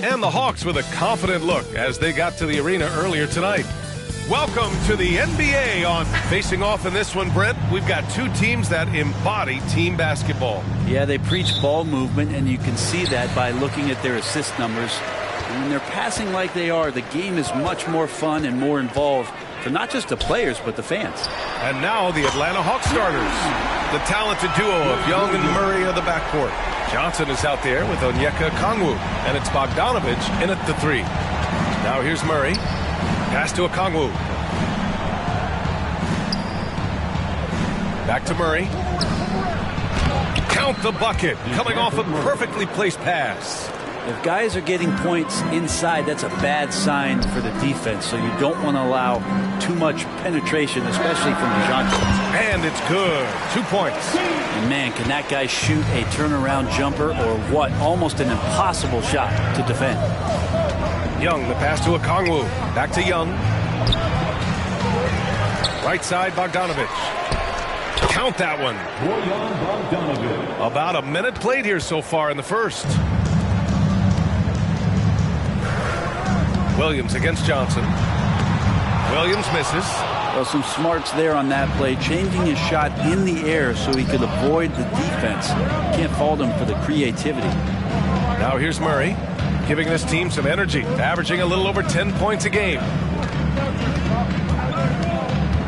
And the Hawks with a confident look as they got to the arena earlier tonight. Welcome to the NBA on Facing Off in this one, Brent. We've got two teams that embody team basketball. Yeah, they preach ball movement, and you can see that by looking at their assist numbers. And when they're passing like they are, the game is much more fun and more involved for not just the players, but the fans. And now the Atlanta Hawks starters. The talented duo of Young and Murray of the backcourt. Johnson is out there with Onyeka Okongwu, and it's Bogdanovic in at the three. Now here's Murray. Pass to Okongwu. Back to Murray. Count the bucket, coming off a perfectly placed pass. If guys are getting points inside, that's a bad sign for the defense, so you don't want to allow too much penetration, especially from DeJounte. And it's good. 2 points. And man, can that guy shoot a turnaround jumper or what? Almost an impossible shot to defend. Young, the pass to Okongwu. Back to Young. Right side, Bogdanovic. Count that one. About a minute played here so far in the first. Williams against Johnson. Williams misses. Well, some smarts there on that play, changing his shot in the air so he could avoid the defense. Can't fault him for the creativity. Now here's Murray, giving this team some energy, averaging a little over 10 points a game.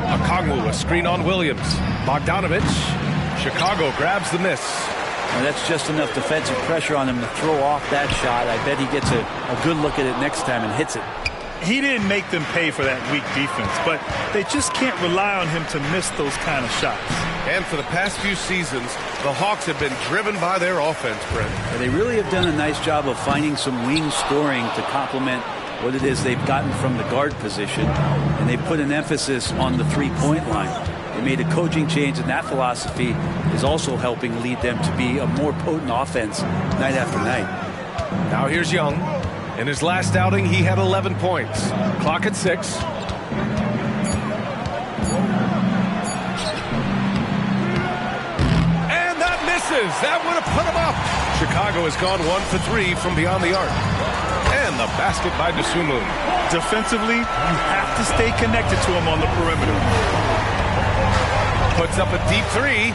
Okongwu, a screen on Williams. Bogdanovic. Chicago grabs the miss. And that's just enough defensive pressure on him to throw off that shot. I bet he gets a good look at it next time and hits it. He didn't make them pay for that weak defense, but they just can't rely on him to miss those kind of shots. And for the past few seasons, the Hawks have been driven by their offense, Brent. And they really have done a nice job of finding some wing scoring to complement what it is they've gotten from the guard position. And they put an emphasis on the three-point line. They made a coaching change, and that philosophy is also helping lead them to be a more potent offense night after night. Now here's Young. In his last outing, he had 11 points. Clock at 6. And that misses. That would have put him up. Chicago has gone 1 for 3 from beyond the arc. And the basket by Dosunmu. Defensively, you have to stay connected to him on the perimeter. Puts up a deep three.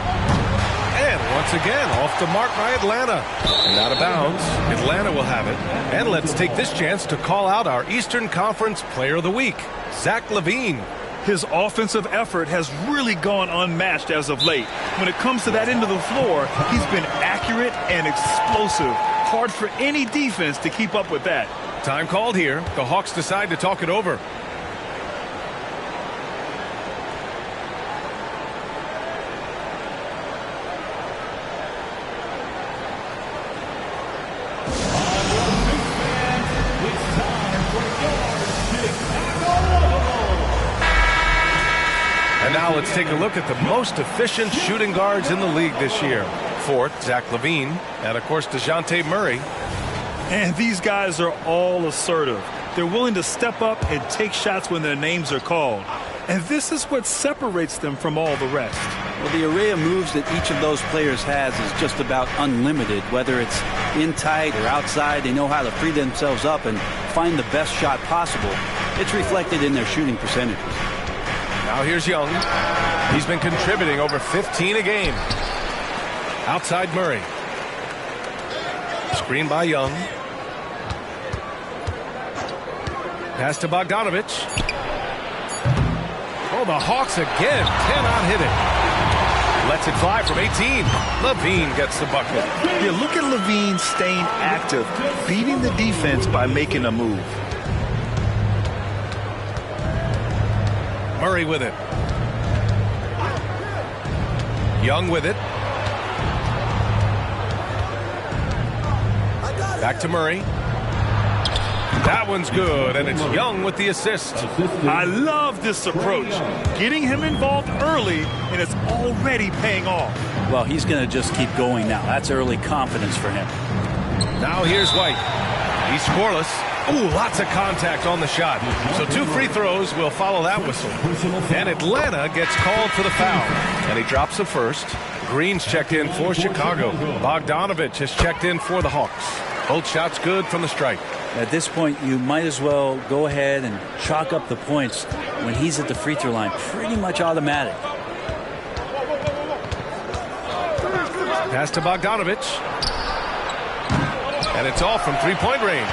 And once again, off the mark by Atlanta. And out of bounds, Atlanta will have it. And let's take this chance to call out our Eastern Conference Player of the Week, Zach LaVine. His offensive effort has really gone unmatched as of late. When it comes to that end of the floor, he's been accurate and explosive. Hard for any defense to keep up with that. Time called here. The Hawks decide to talk it over. And now let's take a look at the most efficient shooting guards in the league this year. Fourth, Zach LaVine, and of course DeJounte Murray. And these guys are all assertive. They're willing to step up and take shots when their names are called. And this is what separates them from all the rest. Well, the array of moves that each of those players has is just about unlimited. Whether it's in tight or outside, they know how to free themselves up and find the best shot possible. It's reflected in their shooting percentages. Now here's Young. He's been contributing over 15 a game. Outside Murray. Screen by Young. Pass to Bogdanovic. Oh, the Hawks again cannot hit it. Lets it fly from 18. LaVine gets the bucket. Yeah, look at LaVine staying active, beating the defense by making a move. Murray with it. Young with it. Back to Murray. That one's good, and it's Young with the assist. I love this approach. Getting him involved early, and it's already paying off. Well, he's going to just keep going now. That's early confidence for him. Now here's White. He's scoreless. Ooh, lots of contact on the shot. So 2 free throws will follow that whistle. And Atlanta gets called for the foul. And he drops the first. Green's checked in for Chicago. Bogdanovic has checked in for the Hawks. Both shots good from the strike. At this point, you might as well go ahead and chalk up the points when he's at the free throw line. Pretty much automatic. Pass to Bogdanovich. And it's all from three-point range.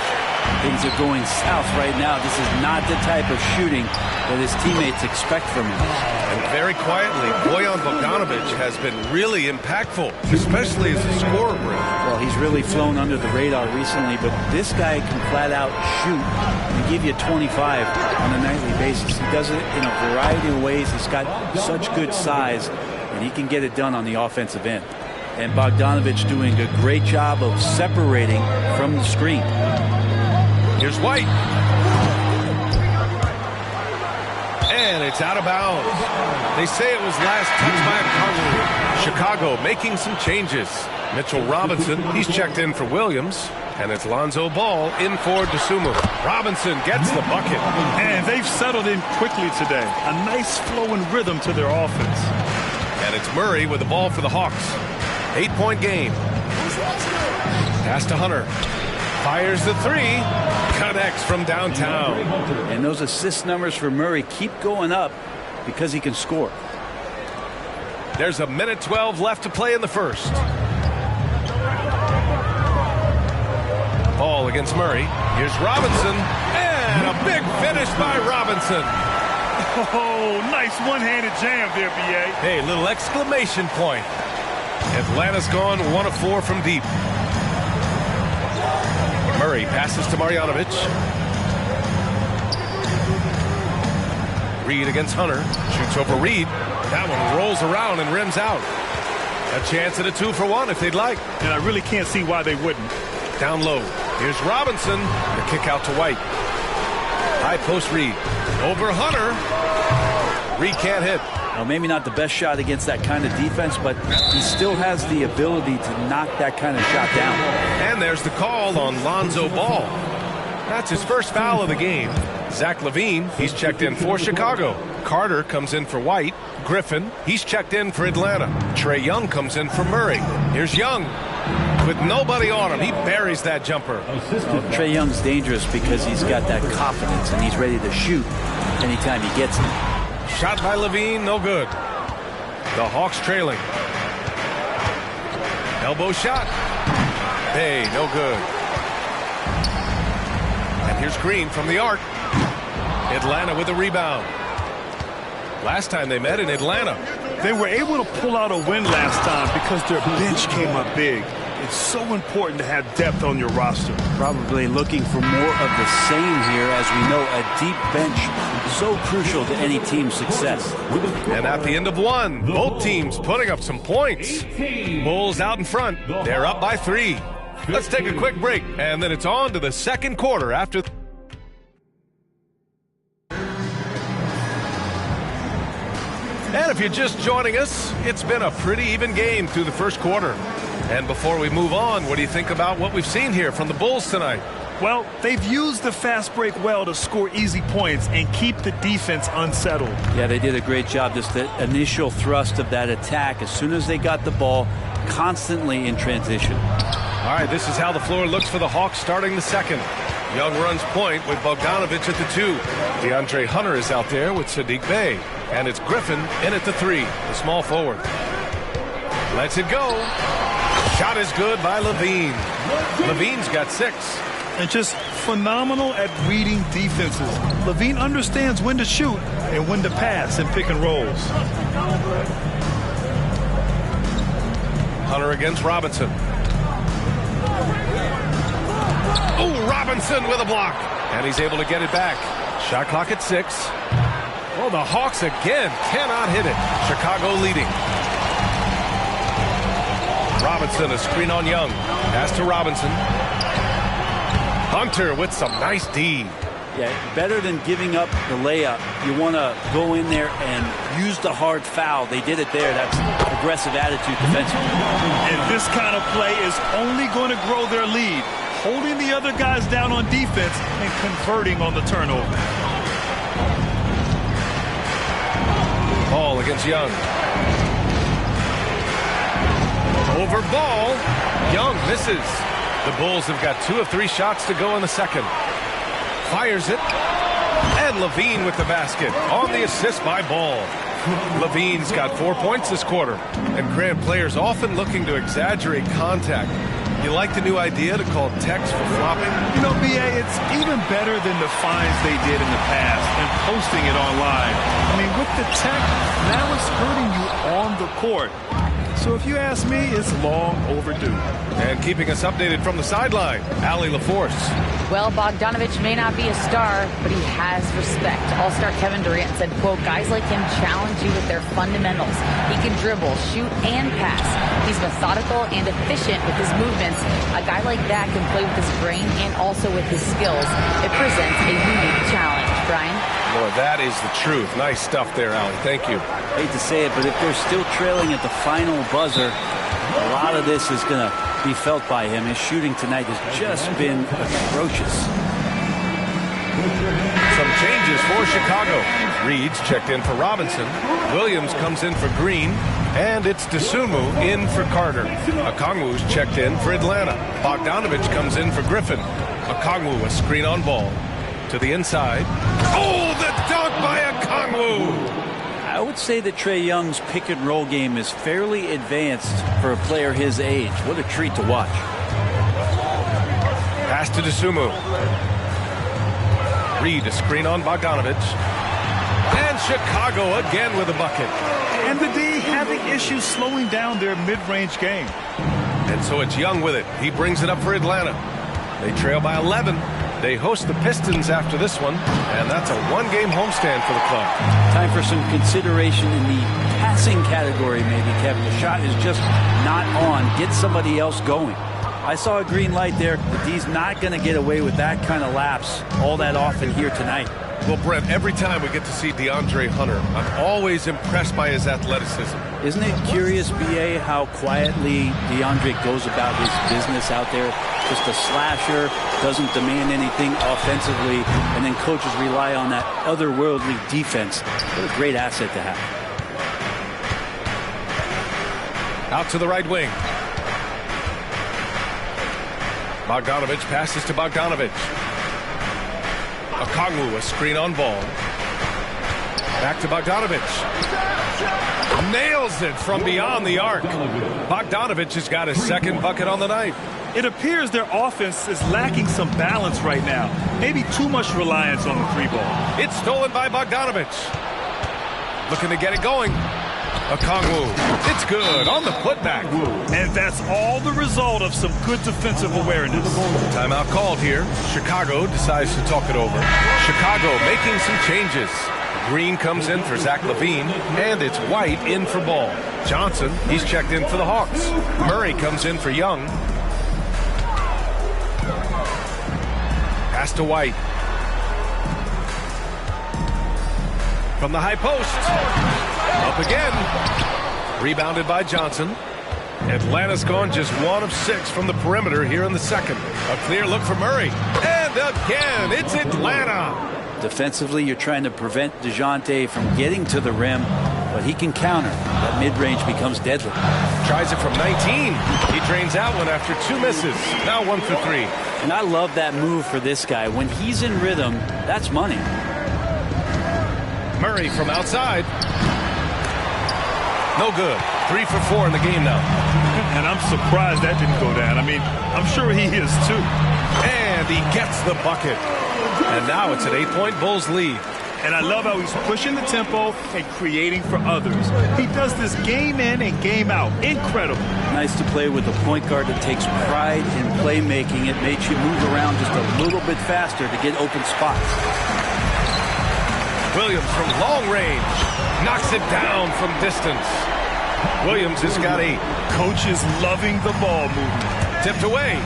Things are going south right now. This is not the type of shooting that his teammates expect from him. And very quietly, Bojan Bogdanovich has been really impactful, especially as a scorer. Well, he's really flown under the radar recently, but this guy can flat out shoot and give you 25 on a nightly basis. He does it in a variety of ways. He's got such good size, and he can get it done on the offensive end. And Bogdanovich doing a great job of separating from the screen. Here's White. And it's out of bounds. They say it was last touched by a Conley. Chicago making some changes. Mitchell Robinson, he's checked in for Williams. And it's Lonzo Ball in for Dosunmu. Robinson gets the bucket. And they've settled in quickly today. A nice flow and rhythm to their offense. And it's Murray with the ball for the Hawks. 8-point game. Pass to Hunter. Fires the three. Connects from downtown. And those assist numbers for Murray keep going up because he can score. There's a minute 12 left to play in the first. Ball against Murray. Here's Robinson. And a big finish by Robinson. Oh, nice one-handed jam there, B.A. Hey, little exclamation point. Atlanta's gone 1 of 4 from deep. Murray passes to Marjanovic. Reed against Hunter. Shoots over Reed. That one rolls around and rims out. A chance at a 2-for-1 if they'd like. And I really can't see why they wouldn't. Down low. Here's Robinson. The kick out to White. High post Reed. Over Hunter. Reed can't hit. Well, maybe not the best shot against that kind of defense, but he still has the ability to knock that kind of shot down. And there's the call on Lonzo Ball. That's his first foul of the game. Zach LaVine, he's checked in for Chicago. Carter comes in for White. Griffin, he's checked in for Atlanta. Trae Young comes in for Murray. Here's Young. With nobody on him, he buries that jumper. Trae Young's dangerous because he's got that confidence and he's ready to shoot anytime he gets it. Shot by LaVine, no good. The Hawks trailing. Elbow shot. Hey, no good. And here's Green from the arc. Atlanta with a rebound. Last time they met in Atlanta. They were able to pull out a win last time because their bench came up big. It's so important to have depth on your roster. Probably looking for more of the same here. As we know, a deep bench is so crucial to any team's success. And at the end of one, both teams putting up some points. Bulls out in front. They're up by 3. Let's take a quick break, and then it's on to the second quarter after. And if you're just joining us, it's been a pretty even game through the first quarter. And before we move on, what do you think about what we've seen here from the Bulls tonight? Well, they've used the fast break well to score easy points and keep the defense unsettled. Yeah, they did a great job. Just the initial thrust of that attack, as soon as they got the ball, constantly in transition. All right, this is how the floor looks for the Hawks starting the second. Young runs point with Bogdanovich at the 2. DeAndre Hunter is out there with Sadiq Bey. And it's Griffin in at the 3, the small forward. Lets it go. Shot is good by LaVine. LaVine's got 6. And just phenomenal at reading defenses. LaVine understands when to shoot and when to pass and pick and rolls. Hunter against Robinson. Oh, Robinson with a block. And he's able to get it back. Shot clock at 6. Oh, the Hawks again cannot hit it. Chicago leading. Robinson, a screen on Young. Pass to Robinson. Hunter with some nice D. Yeah, better than giving up the layup. You want to go in there and use the hard foul. They did it there. That's aggressive attitude defensively. And this kind of play is only going to grow their lead. Holding the other guys down on defense and converting on the turnover. Ball against Young. Over Ball. Young misses. The Bulls have got 2 of 3 shots to go in the second. Fires it. And Levine with the basket on the assist by Ball. Levine's got 4 points this quarter. And Grant, players often looking to exaggerate contact. You like the new idea to call techs for flopping? You know, B.A., it's even better than the fines they did in the past and posting it online. I mean, with the tech, now it's hurting you on the court. So if you ask me, it's long overdue. And keeping us updated from the sideline, Allie LaForce. Well, Bogdanovich may not be a star, but he has respect. All-star Kevin Durant said, quote, guys like him challenge you with their fundamentals. He can dribble, shoot, and pass. He's methodical and efficient with his movements. A guy like that can play with his brain and also with his skills. It presents a unique challenge. Brian? Boy, that is the truth. Nice stuff there, Allie. Thank you. I hate to say it, but if they're still trailing at the final buzzer, a lot of this is going to be felt by him. His shooting tonight has just been atrocious. Some changes for Chicago. Reed's checked in for Robinson. Williams comes in for Green. And it's Dosunmu in for Carter. Okongwu's checked in for Atlanta. Bogdanovich comes in for Griffin. Okongwu, a screen on Ball. To the inside. Oh, the dunk by Okongwu! I would say that Trae Young's pick and roll game is fairly advanced for a player his age. What a treat to watch. Pass to Dosunmu. Reed, a screen on Bogdanovich. And Chicago again with a bucket. And the D having issues slowing down their mid-range game. And so it's Young with it. He brings it up for Atlanta. They trail by 11. They host the Pistons after this one, and that's a one-game homestand for the club. Time for some consideration in the passing category, maybe, Kevin. The shot is just not on. Get somebody else going. I saw a green light there. The D's not going to get away with that kind of lapse all that often here tonight. Well, Brent, every time we get to see DeAndre Hunter, I'm always impressed by his athleticism. Isn't it curious, B.A., how quietly DeAndre goes about his business out there? Just a slasher, doesn't demand anything offensively, and then coaches rely on that otherworldly defense. What a great asset to have. Out to the right wing. Bogdanovich passes to Bogdanovich. Okongwu, a screen on Ball. Back to Bogdanovich. Nails it from beyond the arc. Bogdanovich has got his second bucket on the night. It appears their offense is lacking some balance right now. Maybe too much reliance on the three ball. It's stolen by Bogdanovich. Looking to get it going. Okongwu. It's good on the putback. And that's all the result of some good defensive awareness. Timeout called here. Chicago decides to talk it over. Chicago making some changes. Green comes in for Zach LaVine, and it's White in for Ball. Johnson, he's checked in for the Hawks. Murray comes in for Young. Pass to White. From the high post. Up again. Rebounded by Johnson. Atlanta's gone just 1 of 6 from the perimeter here in the second. A clear look for Murray. And again, it's Atlanta. Defensively, you're trying to prevent DeJounte from getting to the rim, but he can counter. That mid-range becomes deadly. Tries it from 19. He drains out one after 2 misses. Now 1 for 3. And I love that move for this guy. When he's in rhythm, that's money. Murray from outside. No good. 3 for 4 in the game now. And I'm surprised that didn't go down. I mean, I'm sure he is too. And he gets the bucket. And now it's an 8-point Bulls lead. And I love how he's pushing the tempo and creating for others. He does this game in and game out. Incredible. Nice to play with a point guard that takes pride in playmaking. It makes you move around just a little bit faster to get open spots. Williams from long range. Knocks it down from distance. Williams has got 8. Coach is loving the ball movement. Tipped away.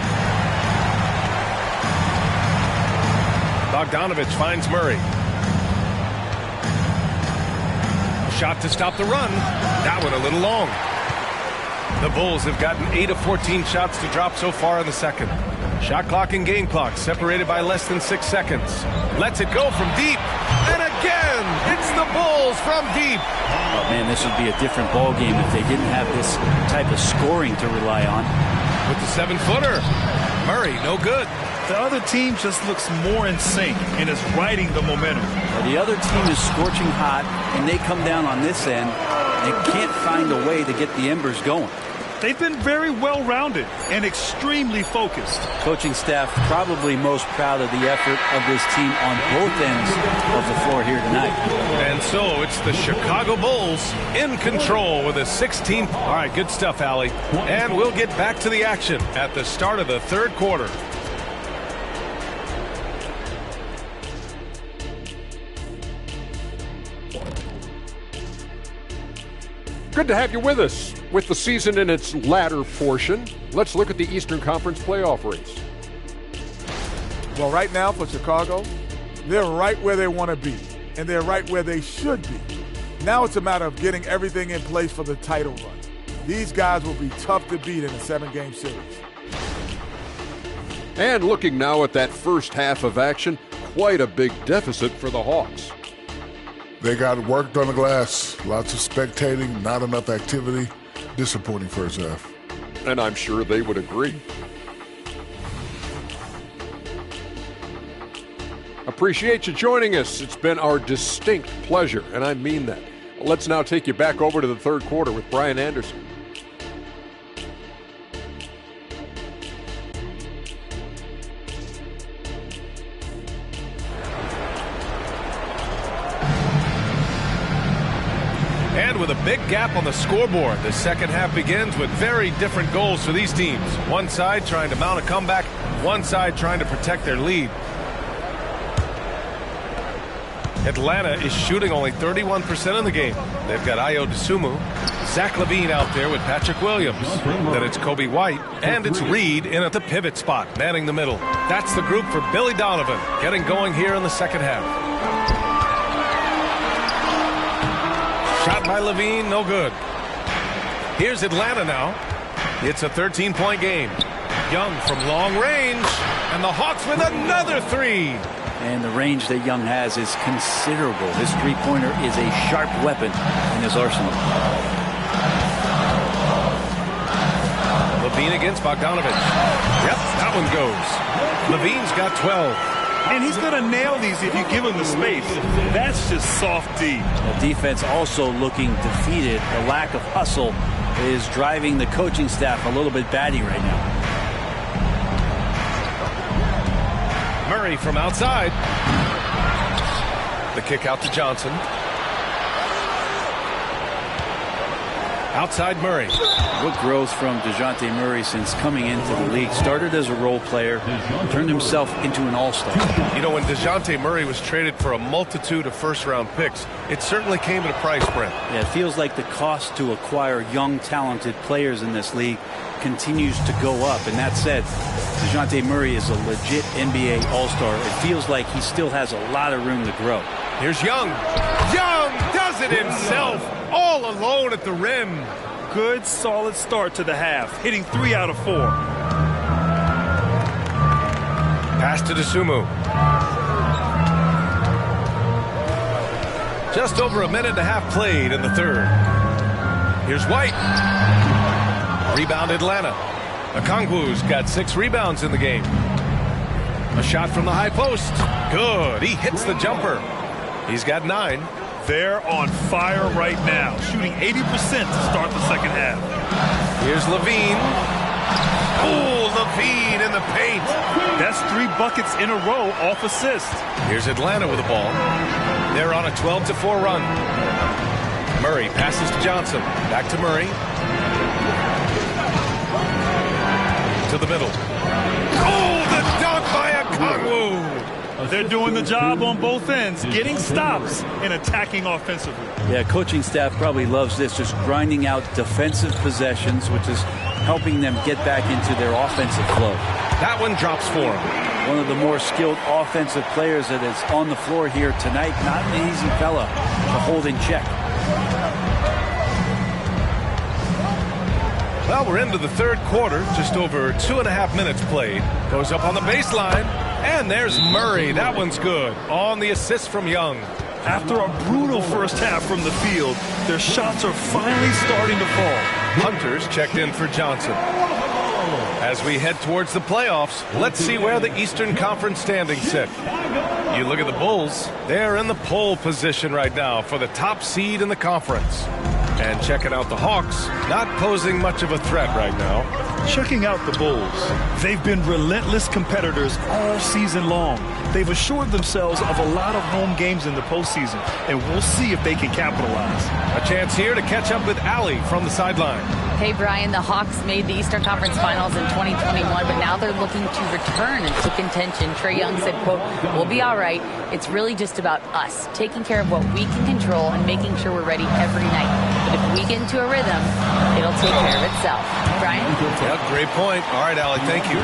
Bogdanovich finds Murray. Shot to stop the run. That one a little long. The Bulls have gotten 8 of 14 shots to drop so far in the second. Shot clock and game clock separated by less than 6 seconds. Lets it go from deep. And again, it's the Bulls from deep. Oh, man, this would be a different ball game if they didn't have this type of scoring to rely on. With the 7-footer. Murray, no good. The other team just looks more in sync and is riding the momentum. The other team is scorching hot, and they come down on this end and can't find a way to get the embers going. They've been very well-rounded and extremely focused. Coaching staff probably most proud of the effort of this team on both ends of the floor here tonight. And so it's the Chicago Bulls in control with a 16th. All right, good stuff, Allie. And we'll get back to the action at the start of the third quarter. Good to have you with us. With the season in its latter portion, let's look at the Eastern Conference playoff race. Well, right now for Chicago, they're right where they want to be, and they're right where they should be. Now it's a matter of getting everything in place for the title run. These guys will be tough to beat in a 7-game series. And looking now at that first half of action, quite a big deficit for the Hawks. They got worked on the glass. Lots of spectating, not enough activity. Disappointing first half. And I'm sure they would agree. Appreciate you joining us. It's been our distinct pleasure, and I mean that. Let's now take you back over to the third quarter with Brian Anderson. And with a big gap on the scoreboard, the second half begins with very different goals for these teams. One side trying to mount a comeback, one side trying to protect their lead. Atlanta is shooting only 31% in the game. They've got Ayo Dosunmu, Zach LaVine out there with Patrick Williams. Then it's Kobe White, and it's Reed in at the pivot spot, manning the middle. That's the group for Billy Donovan, getting going here in the second half. Shot by LaVine, no good. Here's Atlanta now. It's a 13-point game. Young from long range, and the Hawks with another three. And the range that Young has is considerable. His three-pointer is a sharp weapon in his arsenal. LaVine against Bogdanovich. Yep, that one goes. LaVine's got 12. And he's going to nail these if you give him the space. That's just soft D. The defense also looking defeated. The lack of hustle is driving the coaching staff a little bit batty right now. Murray from outside. The kick out to Johnson. Outside Murray. What growth from DeJounte Murray since coming into the league. Started as a role player, turned himself into an all-star. You know, when DeJounte Murray was traded for a multitude of first-round picks, it certainly came at a price, Brent. Yeah, it feels like the cost to acquire young, talented players in this league continues to go up. And that said, DeJounte Murray is a legit NBA all-star. It feels like he still has a lot of room to grow. Here's Young. Young does it himself, all alone at the rim. Good, solid start to the half, hitting 3 out of 4. Pass to Dosunmu. Just over a minute and a half played in the third. Here's White. Rebound Atlanta. Okongwu's got 6 rebounds in the game. A shot from the high post. Good. He hits the jumper. He's got 9. They're on fire right now, shooting 80% to start the second half. Here's LaVine. Oh, LaVine in the paint. That's 3 buckets in a row off assist. Here's Atlanta with the ball. They're on a 12-4 run. Murray passes to Johnson. Back to Murray. To the middle. Oh, the dunk by Okongwu. They're doing the job on both ends, getting stops and attacking offensively. Yeah, coaching staff probably loves this, just grinding out defensive possessions, which is helping them get back into their offensive flow. That one drops for him. One of the more skilled offensive players that is on the floor here tonight. Not an easy fella to hold in check. Well, we're into the third quarter. Just over 2.5 minutes played. Goes up on the baseline. And there's Murray. That one's good. On the assist from Young. After a brutal first half from the field, their shots are finally starting to fall. Hunter's checked in for Johnson. As we head towards the playoffs, let's see where the Eastern Conference standings sit. You look at the Bulls, they're in the pole position right now for the top seed in the conference. And checking out the Hawks, not posing much of a threat right now. Checking out the Bulls. They've been relentless competitors all season long. They've assured themselves of a lot of home games in the postseason, and we'll see if they can capitalize. A chance here to catch up with Allie from the sideline. Hey, Brian, the Hawks made the Eastern Conference Finals in 2021, but now they're looking to return into contention. Trae Young said, quote, "We'll be all right. It's really just about us, taking care of what we can control and making sure we're ready every night. But if we get into a rhythm, it'll take care of itself." Brian? Yeah, great point. All right, Allie, thank you.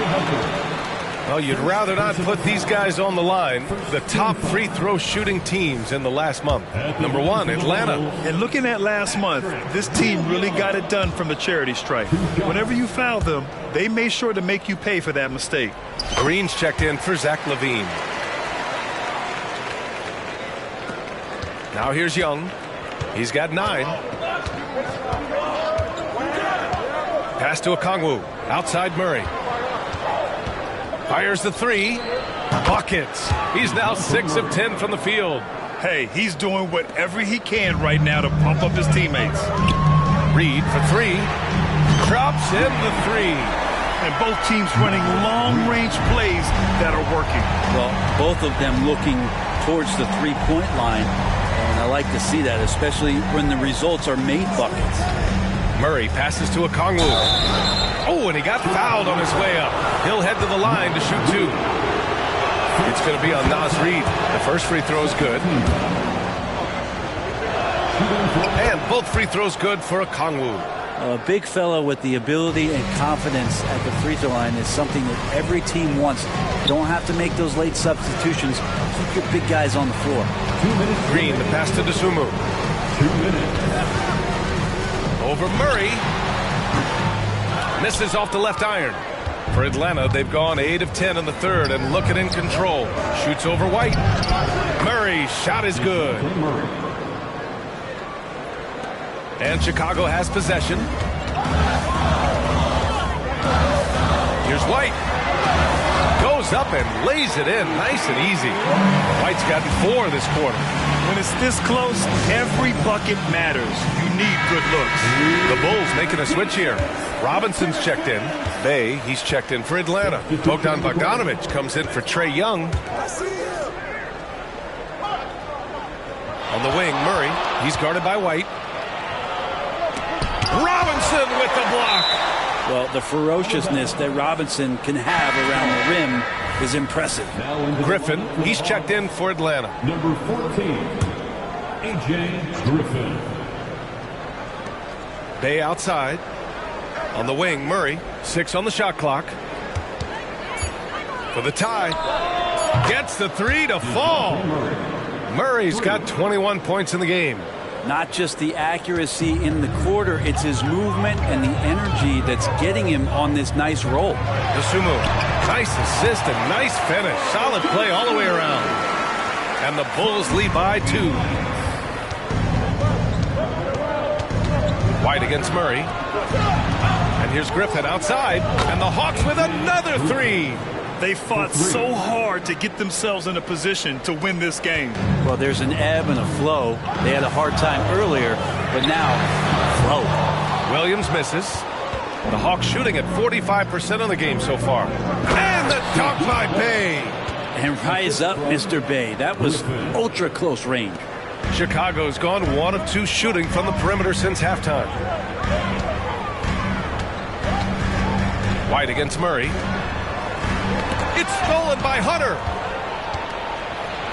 Well, you'd rather not put these guys on the line. The top free throw shooting teams in the last month. Number 1, Atlanta. And looking at last month, this team really got it done from the charity stripe. Whenever you foul them, they made sure to make you pay for that mistake. Green's checked in for Zach LaVine. Now here's Young. He's got 9. Pass to Okongwu. Outside Murray. Fires the 3. Buckets. He's now 6 of 10 from the field. Hey, he's doing whatever he can right now to pump up his teammates. Reed for 3. Drops in the 3. And both teams running long-range plays that are working. Well, both of them looking towards the three-point line. And I like to see that, especially when the results are made buckets. Murray passes to Okongwu. Oh, and he got fouled on his way up. He'll head to the line to shoot 2. It's going to be on Naz Reid. The first free throw is good. And both free throws good for Okongwu. A big fella with the ability and confidence at the free throw line is something that every team wants. You don't have to make those late substitutions. Keep your big guys on the floor. Green, the pass to Dosunmu. Over Murray. Misses off the left iron. For Atlanta, they've gone 8 of 10 in the third and looking in control. Shoots over White. Murray's shot is good. And Chicago has possession. Here's White. Goes up and lays it in nice and easy. White's gotten 4 this quarter. When it's this close, every bucket matters. You need good looks. The Bulls making a switch here. Robinson's checked in. Bay, he's checked in for Atlanta. Bogdan Bogdanovic comes in for Trae Young. On the wing, Murray. He's guarded by White. Robinson with the block. Well, the ferociousness that Robinson can have around the rim is impressive. Griffin, he's checked in for Atlanta. Number 14, A.J. Griffin. Bay outside. On the wing, Murray. 6 on the shot clock. For the tie. Gets the 3 to fall. Murray's got 21 points in the game. Not just the accuracy in the quarter, it's his movement and the energy that's getting him on this nice roll. Dosunmu, nice assist and nice finish. Solid play all the way around. And the Bulls lead by 2. White against Murray. And here's Griffin outside. And the Hawks with another 3. They fought so hard to get themselves in a position to win this game. Well, there's an ebb and a flow. They had a hard time earlier, but now, flow. Williams misses. The Hawks shooting at 45% of the game so far. And the dunk by Bay. And rise up, Mr. Bay. That was ultra close range. Chicago's gone 1 of 2 shooting from the perimeter since halftime. White against Murray. It's stolen by Hunter.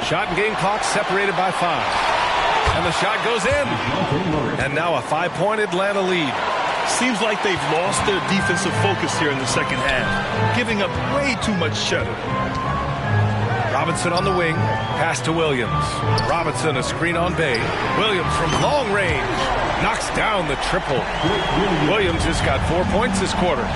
Shot and game clock separated by 5. And the shot goes in. And now a 5-point Atlanta lead. Seems like they've lost their defensive focus here in the second half, giving up way too much cheddar. Robinson on the wing. Pass to Williams. Robinson a screen on Bay. Williams from long range. Knocks down the triple. Williams has got 4 points this quarter.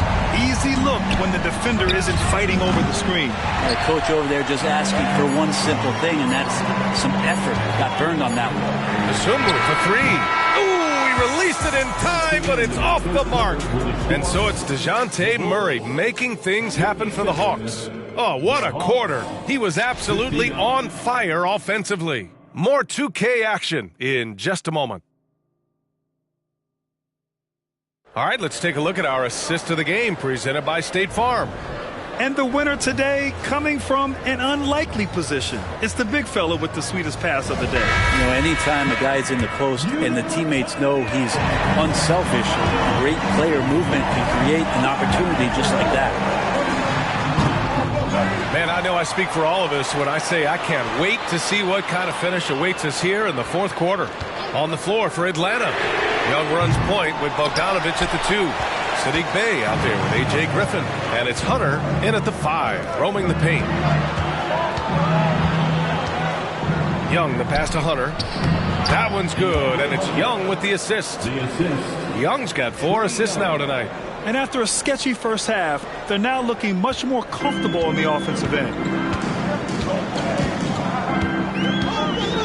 Easy look when the defender isn't fighting over the screen. The coach over there just asking for one simple thing, and that's some effort. Got burned on that one. Dosunmu for 3. Ooh, he released it in time, but it's off the mark. And so it's DeJounte Murray making things happen for the Hawks. Oh, what a quarter. He was absolutely on fire offensively. More 2K action in just a moment. All right, let's take a look at our assist of the game presented by State Farm. And the winner today coming from an unlikely position. It's the big fella with the sweetest pass of the day. You know, anytime a guy's in the post and the teammates know he's unselfish, great player movement can create an opportunity just like that. Man, I know I speak for all of us when I say I can't wait to see what kind of finish awaits us here in the fourth quarter. On the floor for Atlanta. Young runs point with Bogdanovich at the 2. Sadiq Bey out there with A.J. Griffin. And it's Hunter in at the 5, roaming the paint. Young, the pass to Hunter. That one's good, and it's Young with the assist. Young's got 4 assists now tonight. And after a sketchy first half, they're now looking much more comfortable on the offensive end.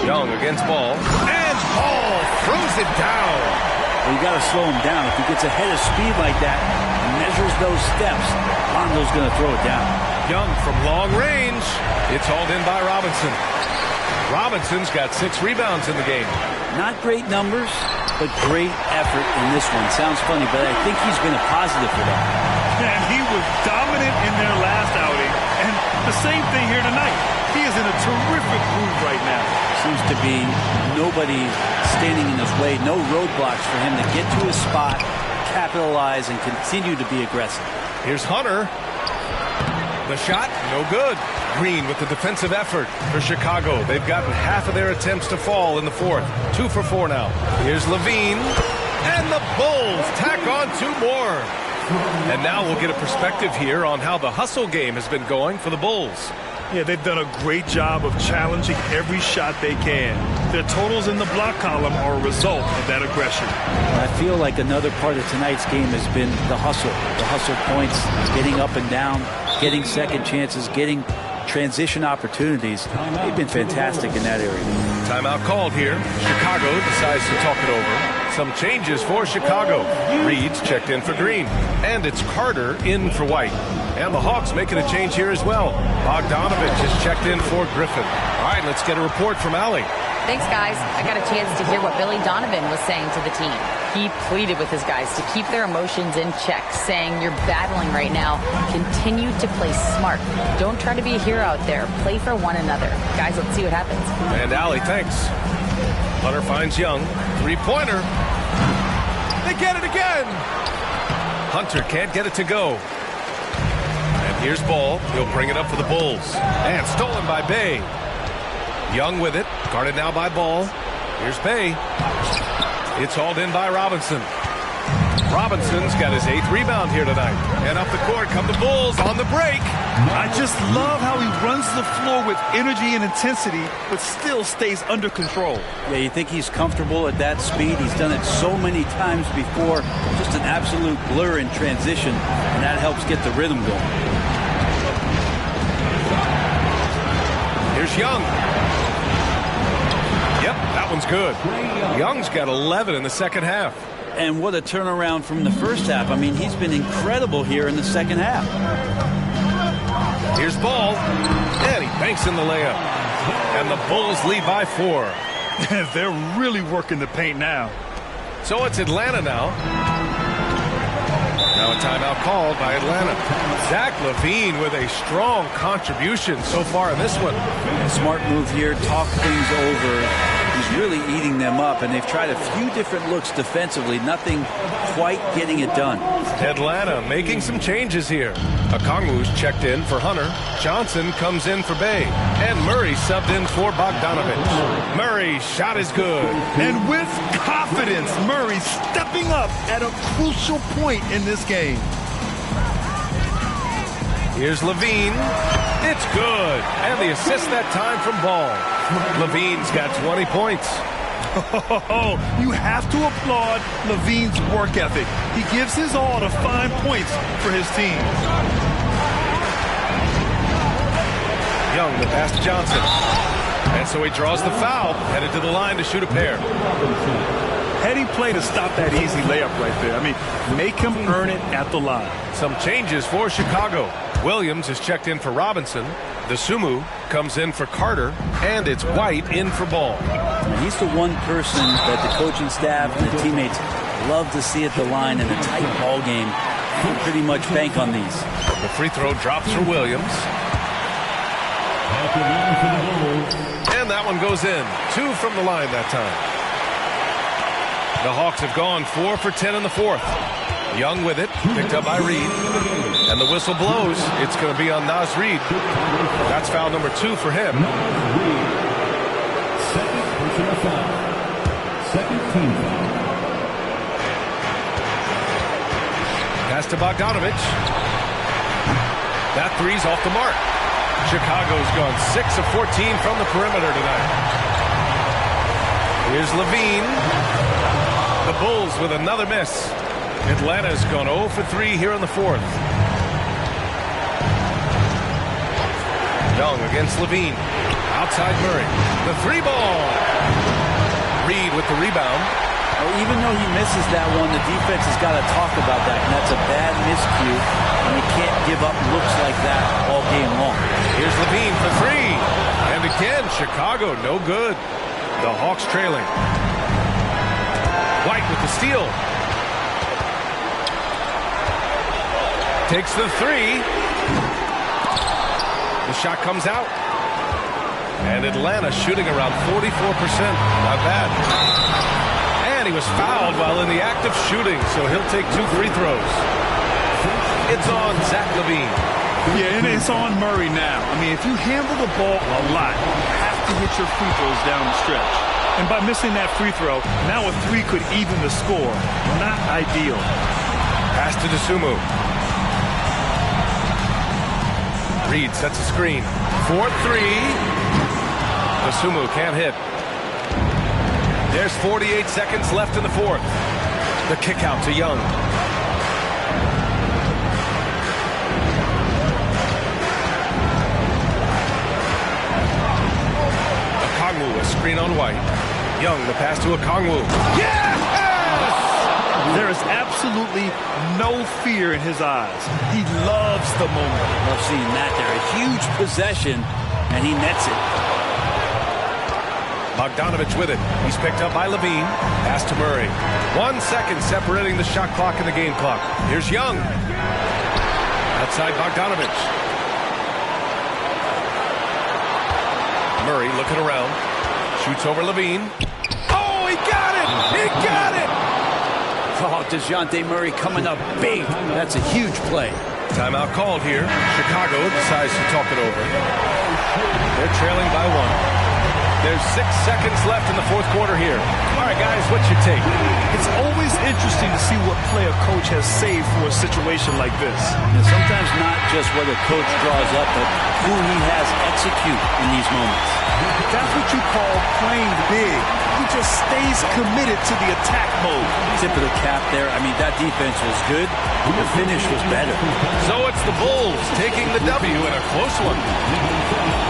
Young against Ball. And Ball throws it down. Well, you got to slow him down. If he gets ahead of speed like that and measures those steps, Lonzo's going to throw it down. Young from long range. It's hauled in by Robinson. Robinson's got 6 rebounds in the game. Not great numbers, but great effort in this one. Sounds funny, but I think he's been a positive for that. And he was dominant in their last outing. And the same thing here tonight. He is in a terrific groove right now. Seems to be nobody standing in his way, no roadblocks for him to get to his spot, capitalize, and continue to be aggressive. Here's Hunter. The shot, no good. Green with the defensive effort for Chicago. They've gotten half of their attempts to fall in the fourth. 2 for 4 now. Here's Levine. And the Bulls tack on 2 more. And now we'll get a perspective here on how the hustle game has been going for the Bulls. Yeah, they've done a great job of challenging every shot they can. Their totals in the block column are a result of that aggression. I feel like another part of tonight's game has been the hustle points, getting up and down, getting second chances, getting transition opportunities. They've been fantastic in that area. Timeout called here. Chicago decides to talk it over. Some changes for Chicago. Reed's checked in for Green. And it's Carter in for White. And the Hawks making a change here as well. Bogdanovich is checked in for Griffin. All right, let's get a report from Allie. Thanks, guys. I got a chance to hear what Billy Donovan was saying to the team. He pleaded with his guys to keep their emotions in check, saying, you're battling right now. Continue to play smart. Don't try to be a hero out there. Play for one another. Guys, let's see what happens. And Allie, thanks. Hunter finds Young. 3-pointer. They get it again. Hunter can't get it to go. And here's Ball. He'll bring it up for the Bulls. And stolen by Bey. Young with it. Guarded now by Ball. Here's Bey. It's hauled in by Robinson. Robinson's got his 8th rebound here tonight. And up the court come the Bulls on the break. I just love how he runs the floor with energy and intensity, but still stays under control. Yeah, you think he's comfortable at that speed. He's done it so many times before. Just an absolute blur in transition, and that helps get the rhythm going. Here's Young. Yep, that one's good. Young's got 11 in the second half. And what a turnaround from the first half. I mean, he's been incredible here in the second half. Here's Ball. And he banks in the layup. And the Bulls lead by 4. They're really working the paint now. So it's Atlanta now. Now a timeout called by Atlanta. Zach LaVine with a strong contribution so far in this one. A smart move here. Talk things over. He's really eating them up, and they've tried a few different looks defensively. Nothing quite getting it done. Atlanta making some changes here. Okongwu's checked in for Hunter. Johnson comes in for Bey. And Murray subbed in for Bogdanovich. Murray's shot is good. And with confidence, Murray stepping up at a crucial point in this game. Here's LaVine. It's good. And the assist that time from Ball. LaVine's got 20 points. Oh, you have to applaud LaVine's work ethic. He gives his all to find points for his team. Young, the pass to Johnson. And so he draws the foul, headed to the line to shoot a pair. Heady play to stop that easy layup right there. I mean, make him earn it at the line. Some changes for Chicago. Williams is checked in for Robinson. Dosunmu comes in for Carter, and it's White in for Ball. And he's the one person that the coaching staff and the teammates love to see at the line in a tight ball game. You can pretty much bank on these. The free throw drops for Williams. And that one goes in. 2 from the line that time. The Hawks have gone 4 for 10 in the fourth. Young with it, picked up by Reed. And the whistle blows. It's going to be on Naz Reid. That's foul number 2 for him. Second personal foul. Second team foul. Pass to Bogdanovic. That three's off the mark. Chicago's gone 6 of 14 from the perimeter tonight. Here's Levine. The Bulls with another miss. Atlanta's gone 0 for 3 here in the fourth. Young against Levine. Outside Murray. The 3-ball. Reed with the rebound. Well, even though he misses that one, the defense has got to talk about that. And that's a bad miscue. And you can't give up looks like that all game long. Here's Levine for 3. And again, Chicago no good. The Hawks trailing. White with the steal. Takes the 3. The shot comes out. And Atlanta shooting around 44%. Not bad. And he was fouled while in the act of shooting, so he'll take 2 free throws. It's on Zach LaVine. Yeah, and it's on Murray now. I mean, if you handle the ball a lot, you have to hit your free throws down the stretch. And by missing that free throw, now a 3 could even the score. Not ideal. Pass to Dosunmu. Reed sets a screen. 4-3. Dosunmu can't hit. There's 48 seconds left in the fourth. The kick out to Young. Okongwu, a screen on White. Young, the pass to Okongwu. Yes! There is absolutely no fear in his eyes. He loves the moment. Love seeing that there. A huge possession, and he nets it. Bogdanovic with it. He's picked up by Levine. Pass to Murray. 1 second separating the shot clock and the game clock. Here's Young. Outside Bogdanovic. Murray looking around. Shoots over Levine. Oh, he got it! He got it! Oh, DeJounte Murray coming up big. That's a huge play. Timeout called here. Chicago decides to talk it over. They're trailing by 1. There's 6 seconds left in the fourth quarter here. All right, guys, what's your take? It's always interesting to see what play a coach has saved for a situation like this. And sometimes not just what a coach draws up, but who he has execute in these moments. That's what you call playing big. He just stays committed to the attack mode. Tip of the cap there. I mean, that defense was good. The finish was better. So it's the Bulls taking the W in a close one.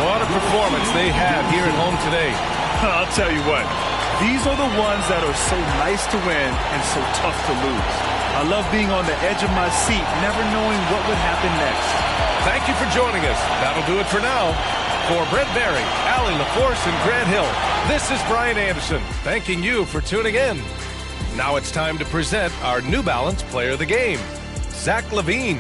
What a performance they have here at home today. I'll tell you what. These are the ones that are so nice to win and so tough to lose. I love being on the edge of my seat, never knowing what would happen next. Thank you for joining us. That'll do it for now. For Brent Barry, Allie LaForce, and Grant Hill, this is Brian Anderson, thanking you for tuning in. Now it's time to present our New Balance Player of the Game, Zach LaVine.